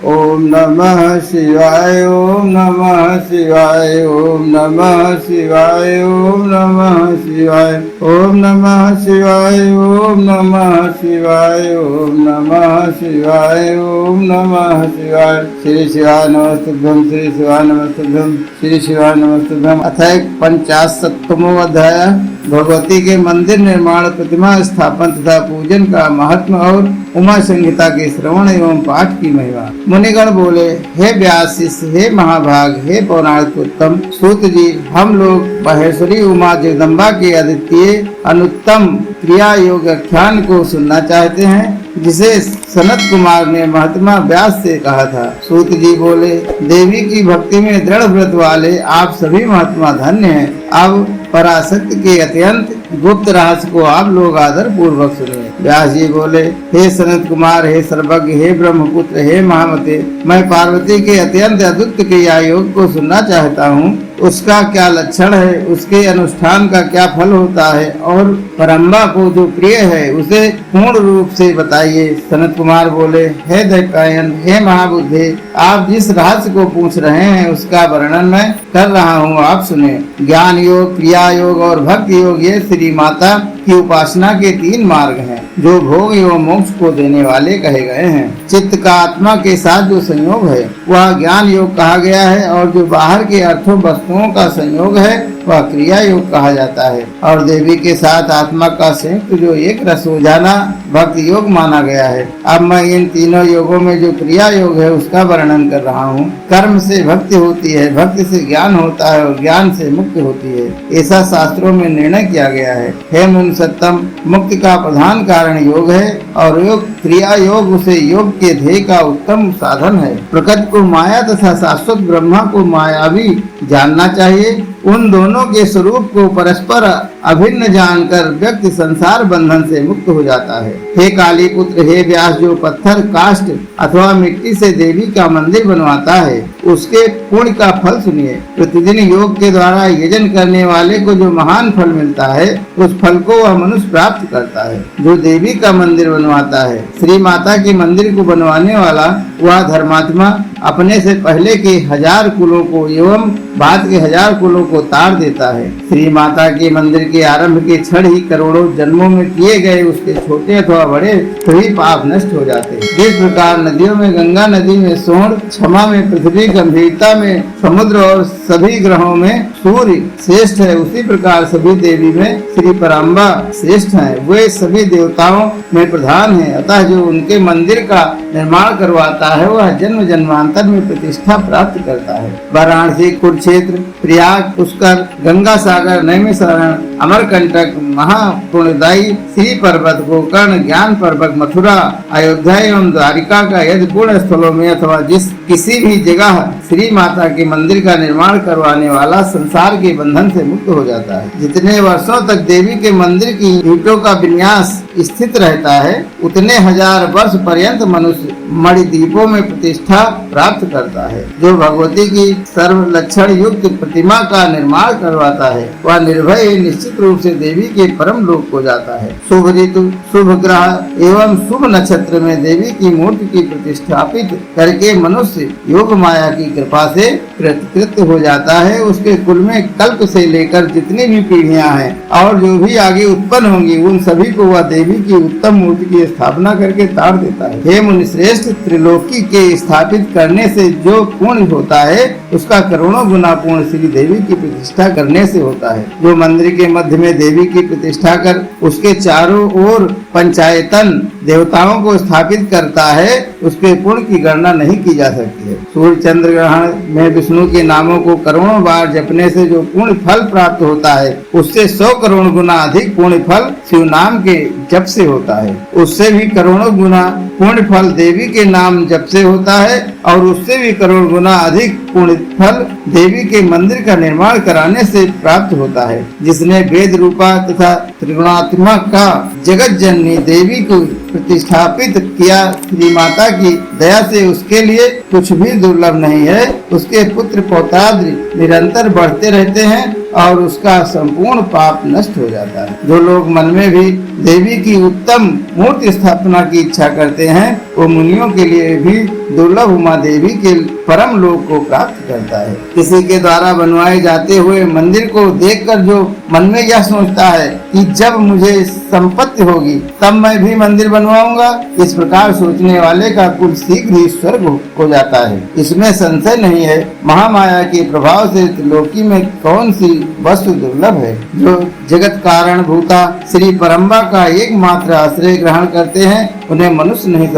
ओम नमः शिवाय ओम नमः शिवाय ओम नमः शिवाय ओम नमः शिवाय ओम नमः शिवाय ओम नमः शिवाय ओम नमः शिवाय ओम नमः शिवाय। श्री शिवाय नमस्तुभ्यं श्री शिवाय नमस्तुभ्यं श्री शिवाय नमस्तुभ्यं। अथ 50वां अध्याय भगवती के मंदिर निर्माण, प्रतिमा स्थापन तथा पूजन का महत्व और उमा संहिता के श्रवण एवं पाठ की महिमा। मुनिगण बोले, हे व्यास शिष्य, हे महाभाग, हे पौराणिक उत्तम सूत जी, हम लोग महेश्वरी उमा जगदम्बा के अद्वितीय अनुत्तम क्रिया योग आख्यान को सुनना चाहते हैं, जिसे सनत कुमार ने महात्मा व्यास से कहा था। सूत जी बोले, देवी की भक्ति में दृढ़ व्रत वाले आप सभी महात्मा धन्य हैं। अब पराशक्ति के अत्यंत गुप्त रहस्य को आप लोग आदर पूर्वक सुनिए। व्यास जी बोले, हे सनत कुमार, हे सर्वज्ञ, हे ब्रह्मपुत्र, हे महामते, मैं पार्वती के अत्यंत अद्भुत क्रिया योग को सुनना चाहता हूँ। उसका क्या लक्षण है, उसके अनुष्ठान का क्या फल होता है और परम्बा को जो प्रिय है उसे पूर्ण रूप से बताइए। सनत कुमार बोले, हे दैत्यायन, हे महाबुद्धे, आप जिस रहस्य को पूछ रहे हैं उसका वर्णन मैं कर रहा हूँ, आप सुने। ज्ञान योग, क्रिया योग और भक्ति योग ये श्री माता की उपासना के 3 मार्ग हैं, जो भोग एवं मोक्ष को देने वाले कहे गए हैं। चित्त का आत्मा के साथ जो संयोग है वह ज्ञान योग कहा गया है, और जो बाहर के अर्थों वस्तुओं का संयोग है वह क्रिया योग कहा जाता है, और देवी के साथ आत्मा का संयुक्त जो एक रस हो जाना भक्ति योग माना गया है। अब मैं इन तीनों योगों में जो क्रिया योग है उसका वर्णन कर रहा हूँ। कर्म से भक्ति होती है, भक्ति से ज्ञान होता है और ज्ञान से मुक्ति होती है, ऐसा शास्त्रों में निर्णय किया गया है। हे मुनि सत्तम, मुक्ति का प्रधान कारण योग है, और योग क्रिया योग उसे योग के ध्येय का उत्तम साधन है। प्रकृति को माया तथा शाश्वत ब्रह्मा को मायावी जानना चाहिए। उन दोनों के स्वरूप को परस्पर अभिन्न जानकर व्यक्ति संसार बंधन से मुक्त हो जाता है। हे काली पुत्र, हे व्यास, जो पत्थर, काष्ठ अथवा मिट्टी से देवी का मंदिर बनवाता है उसके पुण्य का फल सुनिए। प्रतिदिन योग के द्वारा यजन करने वाले को जो महान फल मिलता है उस फल को वह मनुष्य प्राप्त करता है जो देवी का मंदिर बनवाता है। श्री माता के मंदिर को बनवाने वाला वह धर्मात्मा अपने से पहले के 1000 कुलों को एवं बाद के 1000 कुलों को तार देता है। श्री माता के मंदिर के आरंभ के क्षण ही करोड़ों जन्मों में किए गए उसके छोटे अथवा बड़े सभी पाप नष्ट हो जाते हैं। जिस प्रकार नदियों में गंगा नदी में स्वर्ण, क्षमा में पृथ्वी, गंभीरता में समुद्र और सभी ग्रहों में सूर्य श्रेष्ठ है, उसी प्रकार सभी देवी में श्री पराम्बा श्रेष्ठ है। वे सभी देवताओं में प्रधान है, अतः जो उनके मंदिर का निर्माण करवाता है वह जन्म जन्मांतर में प्रतिष्ठा प्राप्त करता है। वाराणसी, कुरुक्षेत्र, प्रयाग, पुष्कर, गंगा सागर, नैमिषारण्य, अमरकंटक, महापुण्यदायी श्री पर्वत, गोकर्ण, ज्ञान पर्वत, मथुरा, अयोध्या एवं द्वारिका का यदि पुण्य स्थलों में अथवा जिस किसी भी जगह श्री माता के मंदिर का निर्माण करवाने वाला संसार के बंधन से मुक्त हो जाता है। जितने वर्षों तक देवी के मंदिर की ईंटों का विन्यास स्थित रहता है उतने 1000 वर्ष पर्यंत मनुष्य मणिदीपों में प्रतिष्ठा प्राप्त करता है। जो भगवती की सर्व लक्षण युक्त प्रतिमा का निर्माण करवाता है वह निर्भय निश्चित रूप से देवी के परम लोक को जाता है। शुभ ऋतु, शुभ ग्रह एवं शुभ नक्षत्र में देवी की मूर्ति की प्रतिष्ठापित करके मनुष्य योग माया की कृपा से कृतकृत हो जाता है। उसके कुल में कल्प से लेकर जितनी भी पीढ़ियां हैं और जो भी आगे उत्पन्न होंगी उन सभी को वह देवी की उत्तम मूर्ति की स्थापना करके तार देता है। हे मुनि श्रेष्ठ, त्रिलोकी के स्थापित करने से जो पुण्य होता है उसका करोड़ों गुना पुण्य श्री देवी की प्रतिष्ठा करने से होता है। जो मंदिर के मध्य में देवी की प्रतिष्ठा कर उसके चारों ओर पंचायतन देवताओं को स्थापित करता है उसके पुण्य की गणना नहीं की जा सकती है। सूर्य चंद्र ग्रहण में विष्णु के नामों को करोड़ों बार जपने से जो पुण्य फल प्राप्त होता है उससे 100 करोड़ गुना अधिक पुण्य फल शिव नाम के जप से होता है। उससे भी करोड़ों गुना पुण्य फल देवी के नाम जप से होता है और उससे भी करोड़ गुना अधिक पुण्य फल देवी के मंदिर का निर्माण कराने से प्राप्त होता है। जिसने वेद रूपा तथा त्रिगुणात्मक का जगत जननी देवी को प्रतिष्ठापित किया, श्री माता की दया से उसके लिए कुछ भी दुर्लभ नहीं है। उसके पुत्र पौत्राद निरंतर बढ़ते रहते हैं और उसका संपूर्ण पाप नष्ट हो जाता है। जो लोग मन में भी देवी की उत्तम मूर्ति स्थापना की इच्छा करते हैं, वो मुनियों के लिए भी दुर्लभ उमा देवी के परम लोक को प्राप्त करता है। किसी के द्वारा बनवाए जाते हुए मंदिर को देखकर जो मन में यह सोचता है कि जब मुझे संपत्ति होगी तब मैं भी मंदिर बनवाऊंगा, इस प्रकार सोचने वाले का कुल शीघ्र ही स्वर्ग हो जाता है। इसमें संशय नहीं है। महामाया के प्रभाव से त्रिलोकी में कौन सी वस्तु दुर्लभ है। जो जगत कारण भूता श्री परम्बा का एकमात्र आश्रय ग्रहण करते हैं, उन्हें मनुष्य नहीं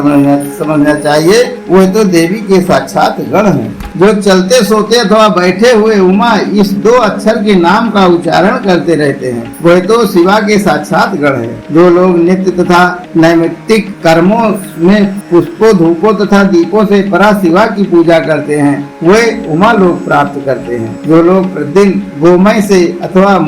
समझना चाहिए। वह तो देवी के साक्षात गण हैं। जो चलते सोते अथवा बैठे हुए उमा इस दो अक्षर के नाम का उच्चारण करते रहते हैं, वह तो शिवा के साक्षात गण है। जो लोग नित्य तथा नैमित्तिक कर्मों में पुष्पों धूपों तथा दीपों से परा शिवा की पूजा करते हैं, वे उमा लोक प्राप्त करते हैं। जो लोग प्रतिदिन गोमय से अथवा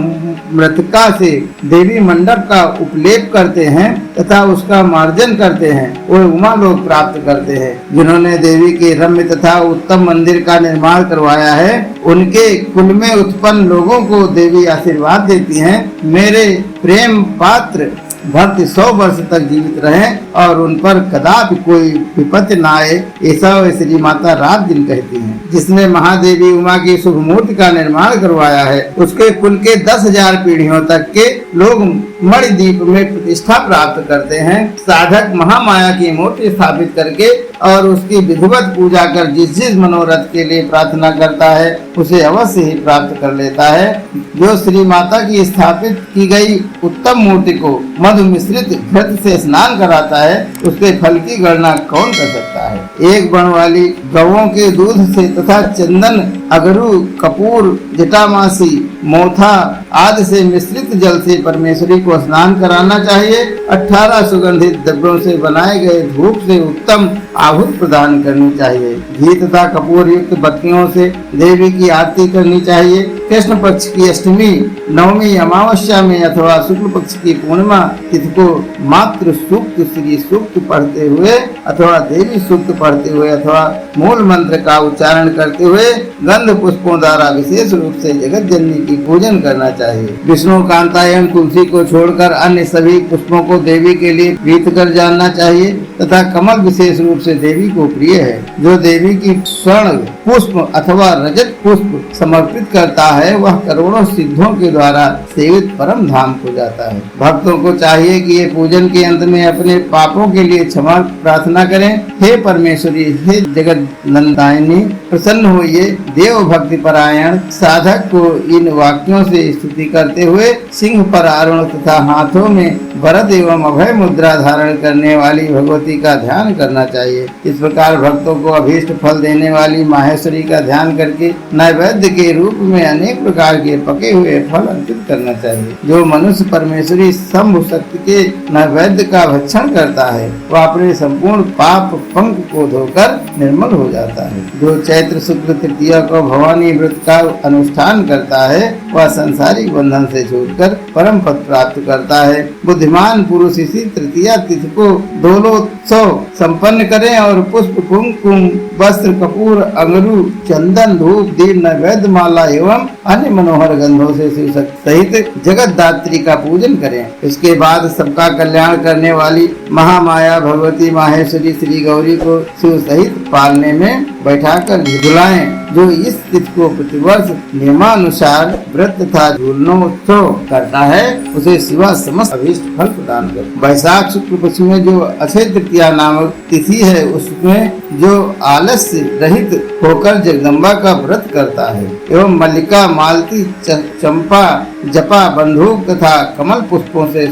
मृतिका से देवी मंडप का उपलेप करते हैं तथा उसका मार्जन करते हैं, वे उमा लोक प्राप्त करते हैं। जिन्होंने देवी के रम्य तथा उत्तम मंदिर का निर्माण करवाया है, उनके कुल में उत्पन्न लोगों को देवी आशीर्वाद देती हैं, मेरे प्रेम पात्र भक्त 100 वर्ष तक जीवित रहें और उन पर कदापि कोई विपत्ति न आए, ऐसा श्री माता रात दिन कहती हैं। जिसने महादेवी उमा की शुभ मूर्ति का निर्माण करवाया है, उसके कुल के 10,000 पीढ़ियों तक के लोग मणिद्वीप में प्रतिष्ठा प्राप्त करते हैं। साधक महामाया की मूर्ति स्थापित करके और उसकी विधिवत पूजा कर जिस जिस मनोरथ के लिए प्रार्थना करता है, उसे अवश्य ही प्राप्त कर लेता है। जो श्री माता की स्थापित की गई उत्तम मूर्ति को मधु मिश्रित घृत से स्नान कराता है, उसके फल की गणना कौन कर सकता है। एक बण वाली गवों के दूध से तथा चंदन, अगरू, कपूर, जटामासी, मोथा आदि से मिश्रित जल से परमेश्वरी को स्नान कराना चाहिए। 18 सुगंधित द्रव्यों से बनाए गए धूप से उत्तम आहुति प्रदान करनी चाहिए। घी तथा कपूर युक्त बत्तियों से देवी की आरती करनी चाहिए। कृष्ण पक्ष की अष्टमी, नवमी, अमावस्या में अथवा शुक्ल पक्ष की पूर्णिमा तिथि को मात्र सूक्त, श्री सूक्त पढ़ते हुए अथवा देवी सूक्त पढ़ते हुए अथवा मूल मंत्र का उच्चारण करते हुए गंध पुष्पों द्वारा विशेष रूप से जगत जननी की पूजन करना चाहिए। विष्णु कांता एवं तुलसी को छोड़कर अन्य सभी पुष्पों को देवी के लिए प्रीत कर जानना चाहिए तथा कमल विशेष रूप से देवी को प्रिय है। जो देवी की स्वर्ण पुष्प अथवा रजत पुष्प समर्पित करता है, वह करोड़ों सिद्धों के द्वारा सेवित परम धाम को जाता है। भक्तों को चाहिए कि ये पूजन के अंत में अपने पापों के लिए क्षमा प्रार्थना करें। हे परमेश्वरी, हे जगत नंदायिनी, प्रसन्न होइए। देव भक्ति परायण साधक को इन वाक्यों से स्तुति करते हुए सिंह पर आरोहण तथा हाथों में वरद एवं अभय मुद्रा धारण करने वाली भगवती का ध्यान करना चाहिए। इस प्रकार भक्तों को अभीष्ट फल देने वाली माहेश्वरी का ध्यान करके नैवेद्य के रूप में अनेक प्रकार के पके हुए फल अर्पित करना चाहिए। जो मनुष्य परमेश्वरी शंभु शक्ति के नैवेद्य का भक्षण करता है, वह अपने संपूर्ण पाप पंख को धोकर निर्मल हो जाता है। जो चैत्र शुक्ल तृतीया को भवानी व्रत का अनुष्ठान करता है, वह संसारिक बंधन से छूटकर परम पद प्राप्त करता है। बुद्धिमान पुरुष इसी तृतीया तिथि को दोलोत्सव संपन्न करें और पुष्प, कुमकुम, वस्त्र, कपूर, अंगरू, चंदन, धूप, दीप, नैवेद्य, माला एवं अन्य मनोहर गंधों से शिव शक्ति सहित जगत दात्री का पूजन करें। इसके बाद सबका कल्याण करने वाली महामाया भगवती माहेश्वरी श्री गौरी को शिव सहित पालने में बैठाकर झुलाएं। जो इस तिथि को प्रतिवर्ष नियमानुसार व्रत तथा झूलनोत्सव करता है, उसे शिवा समस्त अभीष्ट फल प्रदान कर। वैशाख शुक्ल पक्ष में जो अक्षय तृतीया नामक तिथि है, उसमें जो आलस्य रहित होकर जगदम्बा का व्रत करता है एवं मल्लिका, मालती, चंपा, जपा, बंदूक तथा कमल पुष्पों से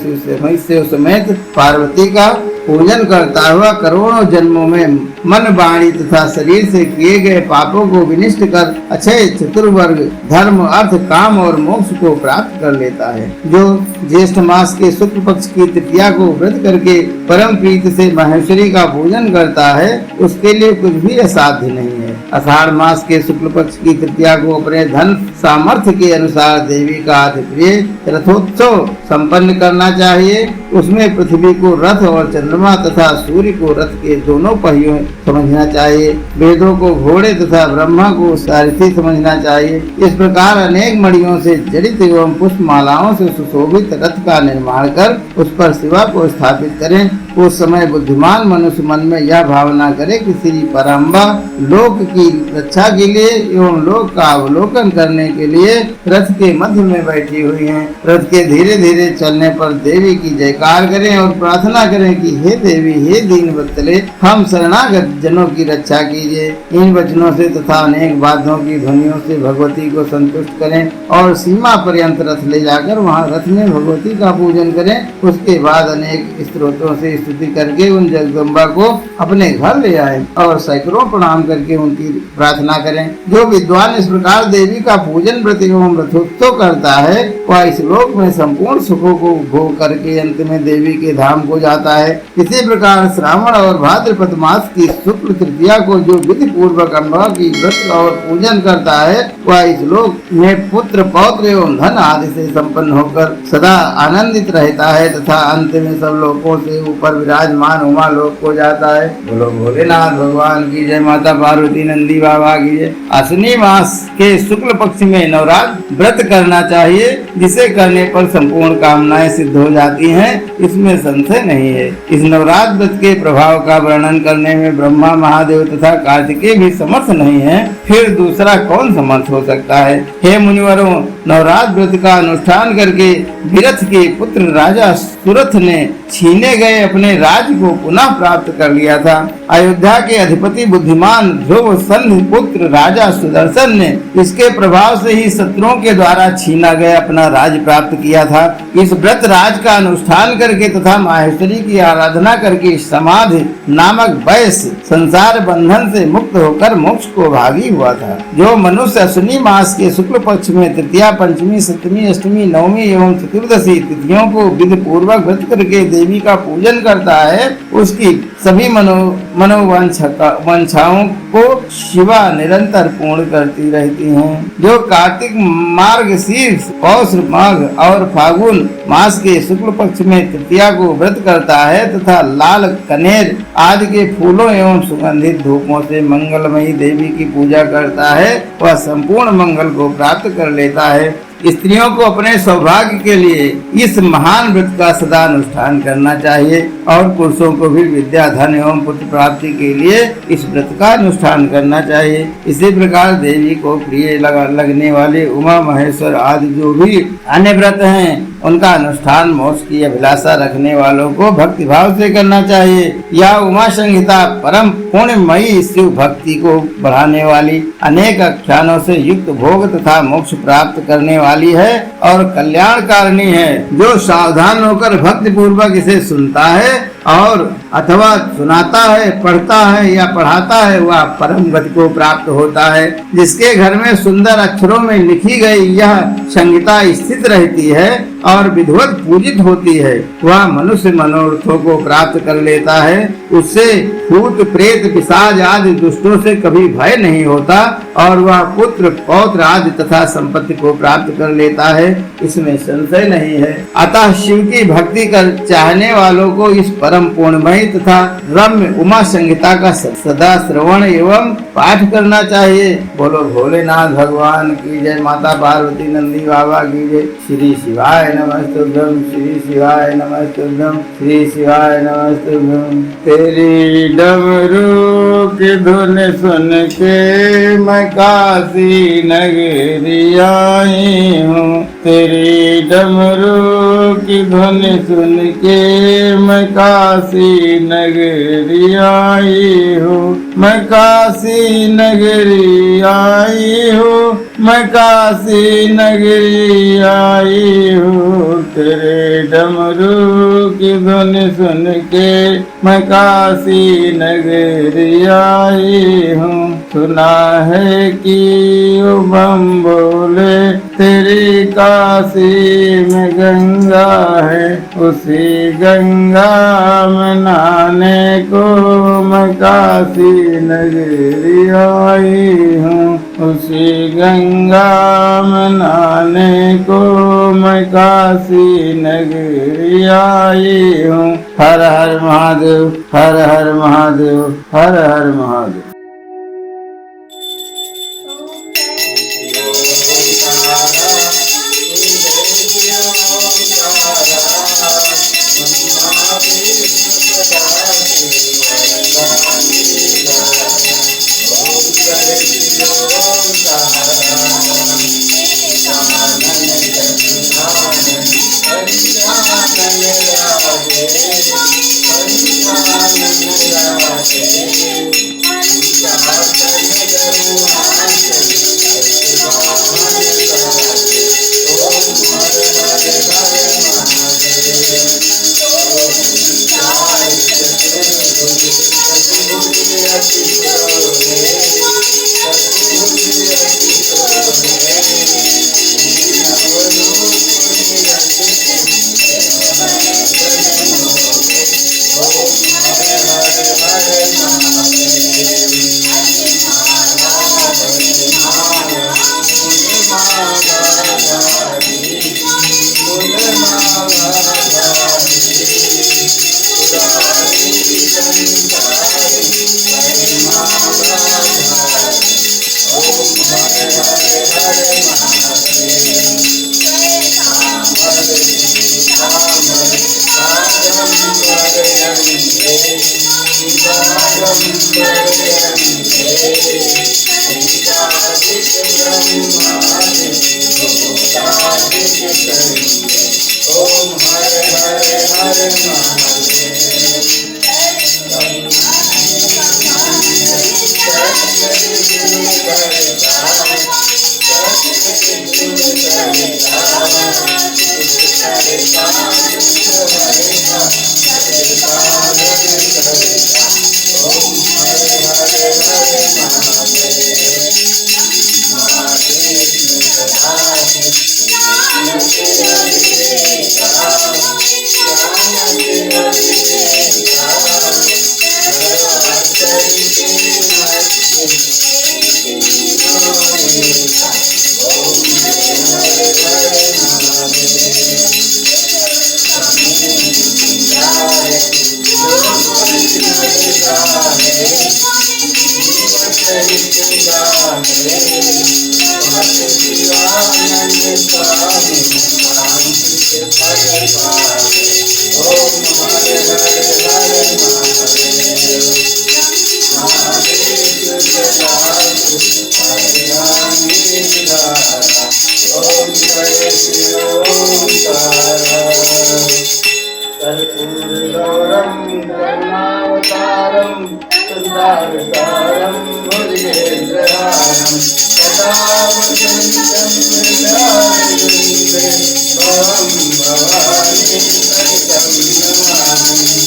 शिव समेत पार्वती का पूजन करता हुआ करोड़ों जन्मों में मन, वाणी तथा शरीर से किए गए पापों को विनिष्ट कर अक्षय चतुर्वर्ग धर्म, अर्थ, काम और मोक्ष को प्राप्त कर लेता है। जो ज्येष्ठ मास के शुक्ल पक्ष की तृतीया को व्रत करके परम प्रीति से माहेश्वरी का पूजन करता है, उसके लिए कुछ भी असाध्य नहीं है। आषाढ़ मास के शुक्ल पक्ष की तृतीया को अपने धन सामर्थ्य के अनुसार देवी का अति प्रिय रथोत्सव संपन्न करना चाहिए। उसमें पृथ्वी को रथ और चंद्रमा तथा सूर्य को रथ के दोनों पहियों समझना चाहिए। वेदों को घोड़े तथा ब्रह्मा को सारथी समझना चाहिए। इस प्रकार अनेक मणियों से जड़ित एवं पुष्प मालाओं से सुशोभित रथ का निर्माण कर उस पर शिवा को स्थापित करें। उस समय बुद्धिमान मनुष्य मन में यह भावना करे कि श्री परम्बा लोक की रक्षा के लिए एवं लोक का अवलोकन करने के लिए रथ के मध्य में बैठी हुई हैं। रथ के धीरे धीरे चलने पर देवी की जयकार करें और प्रार्थना करें कि हे देवी, हे दीन वत्सले, हम शरणागत जनों की रक्षा कीजिए। इन वचनों से तथा अनेक वाद्यों की ध्वनियों से भगवती को संतुष्ट करें और सीमा पर्यंत रथ ले जाकर वहां रथ में भगवती का पूजन करें। उसके बाद अनेक स्त्रोतों से स्तुति करके उन जगदम्बा को अपने घर ले आए और सैकड़ों प्रणाम करके उनकी प्रार्थना करें। जो विद्वान इस प्रकार देवी का पूजन व्रत एवं रथोत्सव करता है वह इस लोक में संपूर्ण सुखों को भोग करके अंत में देवी के धाम को जाता है। इसी प्रकार श्रावण और भाद्रपद मास की शुक्ल तृतीया को जो विधि पूर्वक अम्बा की व्रत और पूजन करता है वह इस लोक में पुत्र पौत्र एवं धन आदि से संपन्न होकर सदा आनंदित रहता है तथा अंत में सब लोगों से ऊपर विराजमान उमा लोक को जाता है। बोलो भोलेनाथ भगवान की जय। माता पार्वती नंदी बाबा की जय। अश्विनी मास के शुक्ल पक्ष में नवरात्र व्रत करना चाहिए, जिसे करने पर संपूर्ण कामनाएं सिद्ध हो जाती हैं, इसमें संशय नहीं है। इस नवरात्र व्रत के प्रभाव का वर्णन करने में ब्रह्मा, महादेव तथा कार्तिकेय भी समर्थ नहीं है, फिर दूसरा कौन समर्थ हो सकता है। हे मुनिवरों, नवरात्र व्रत का अनुष्ठान करके विरथ के पुत्र राजा सुरथ ने छीने गए अपने राज्य को पुनः प्राप्त कर लिया था। अयोध्या के अधिपति बुद्धिमान ध्रुव संधि पुत्र राजा सुदर्शन ने इसके प्रभाव से ही शत्रुओं के द्वारा छीना गया अपना राज्य प्राप्त किया था। इस व्रत राज का अनुष्ठान करके तथा माहेश्वरी की आराधना करके समाधि नामक वैस संसार बंधन से मुक्त होकर मोक्ष को भागी हुआ था। जो मनुष्य अश्विनी मास के शुक्ल पक्ष में तृतीया, पंचमी, सप्तमी, अष्टमी, नवमी एवं चतुर्दशी तिथियों को विधि पूर्वक व्रत करके देवी का पूजन करता है, उसकी सभी मनोवांछाओं को शिवा निरंतर पूर्ण करती रहती हैं। जो कार्तिक, मार्गशीर्ष, पौष, माघ और फागुन मास के शुक्ल पक्ष में तृतीया को व्रत करता है तथा लाल कनेर आदि के फूलों एवं सुगंधित धूपों से मंगलमयी देवी की पूजा करता है, वह संपूर्ण मंगल को प्राप्त कर लेता है। स्त्रियों को अपने सौभाग्य के लिए इस महान व्रत का सदा अनुष्ठान करना चाहिए और पुरुषों को भी विद्या, धन एवं पुत्र प्राप्ति के लिए इस व्रत का अनुष्ठान करना चाहिए। इसी प्रकार देवी को प्रिय लगने वाले उमा महेश्वर आदि जो भी अन्य व्रत हैं उनका अनुष्ठान मोक्ष की अभिलाषा रखने वालों को भक्ति भाव से करना चाहिए। यह उमा संहिता परम पुण्यमयी शिव भक्ति को बढ़ाने वाली, अनेक आख्यानों से युक्त भोग तथा मोक्ष प्राप्त करने वाली है और कल्याणकारिणी है। जो सावधान होकर भक्ति पूर्वक इसे सुनता है और अथवा सुनाता है, पढ़ता है या पढ़ाता है, वह परम गति को प्राप्त होता है। जिसके घर में सुंदर अक्षरों में लिखी गई यह संहिता स्थित रहती है और विधिवत पूजित होती है, वह मनुष्य मनोरथों को प्राप्त कर लेता है। उससे भूत, प्रेत, पिशाच आदि दुष्टों से कभी भय नहीं होता और वह पुत्र, पौत्र आदि तथा संपत्ति को प्राप्त कर लेता है, इसमें संशय नहीं है। अतः शिव की भक्ति कर चाहने वालों को इस परम पूर्णमयी तथा रम्य उमा संहिता का सदा श्रवण एवं पाठ करना चाहिए। बोलो भोलेनाथ भगवान की जय। माता पार्वती नंदी बाबा की जय। श्री शिवाय नमस्तुभ्यं, श्री शिवाय नमस्तुभ्यं, श्री शिवाय नमस्तुभ्यं। तेरी डमरू की धुन सुन के मैं काशी नगरी आई हूँ। तेरी डमरू की धुन सुन के मैं काशी नगरी आई हूँ। मैं काशी नगरी आई हूँ, मैं काशी नगरी आई हूँ। तेरे डमरू की धुन सुन के मैं काशी नगरी आई हूँ। सुना है कि ओ बम बोले तेरी काशी में गंगा है, उसी गंगा में नहाने को मैं काशी नगरी आई हूँ। उसी गंगा में नहाने को मैं काशी नगरी आई हूँ। हर हर महादेव। महादेव, हर हर महादेव, हर हर महादेव। कर्पूरगौरं करुणावतारं संसारसारं भुजगेन्द्रहारं सदा वसन्तं हृदयारविन्दे त्वं भवानी सहितं नमामि।